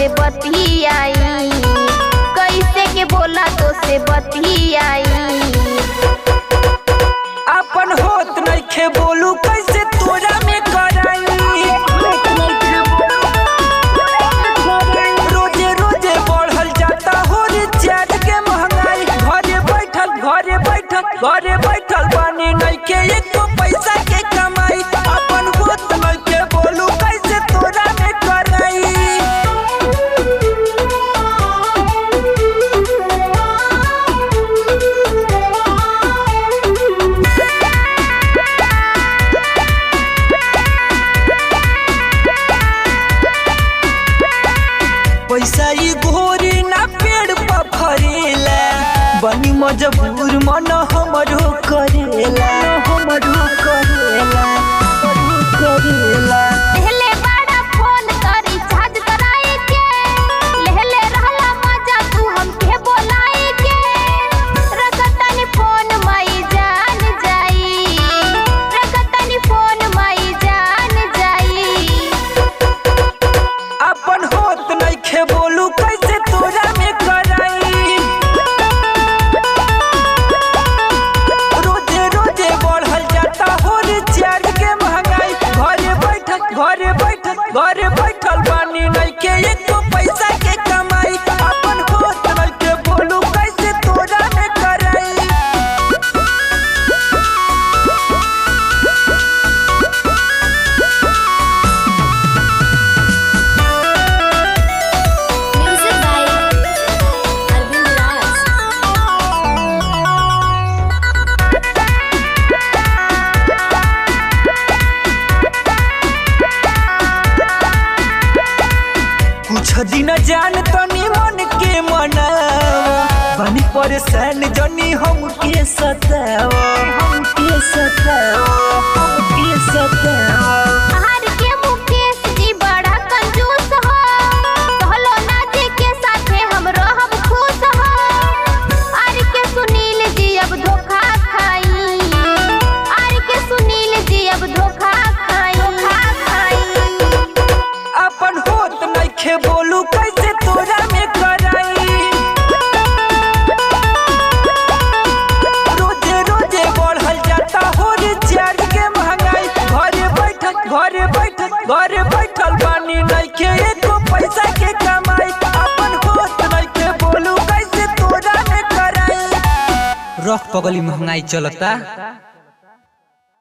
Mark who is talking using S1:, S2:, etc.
S1: से बतियाई, कैसे के बोला तो से बतियाई।
S2: अपन होत नइखे बोलू कैसे तोरा में कराई। रोजे रोजे बढ़ल जाता हो रिचार्ज के महंगाई। घरे बैठल बानी नइखे एको पैसा के कमाई। अपन होत नइखे बोलू कैसे तोरा में कराई। पैसा ई घोरी ना पेड़ पर फरेला, बनी मजबूर मन हमरो करेला।
S1: लेले बड़ा फोन करी चार्ज कराई के, लेले रहला मजा तू हमके बोलाई के। रखतनी फोन माई जान जाई, रखतनी फोन माई जान जाई।
S2: अपन होत नइखे बोलू कैसे तोरा में कराई। रोजे रोजे बढ़ल जाता हो रिचार्ज के महंगाई। घरे बैठल बानी नइखे एको पैसा के कमाई। अपन होत नइखे बोलू कैसे तोरा में कराई।
S1: म्यूजिक बाय अरविंद राज।
S2: कुछ दिन जान तनी मन के मनावा, बनी परेशान जनी हमके सतावा।
S1: आहार के मुकेश जी बड़ा कंजूस हो, कहलो ना जी के साथे हम रहब खुश हो। आर के सुनील जी अब धोखा खाई, आर के सुनील जी अब धोखा खाई।
S2: अपन होत नइखे बोलू कैसे तोरा में कराई। रोजे रोजे बढ़ल जाता हो रिचार्ज के महंगाई। घरे बैठल बानी नइखे एको पैसा के कमाई। अपन होत नइखे बोलू कैसे तोरा में कराई।
S3: रख पगली महंगाई चलता।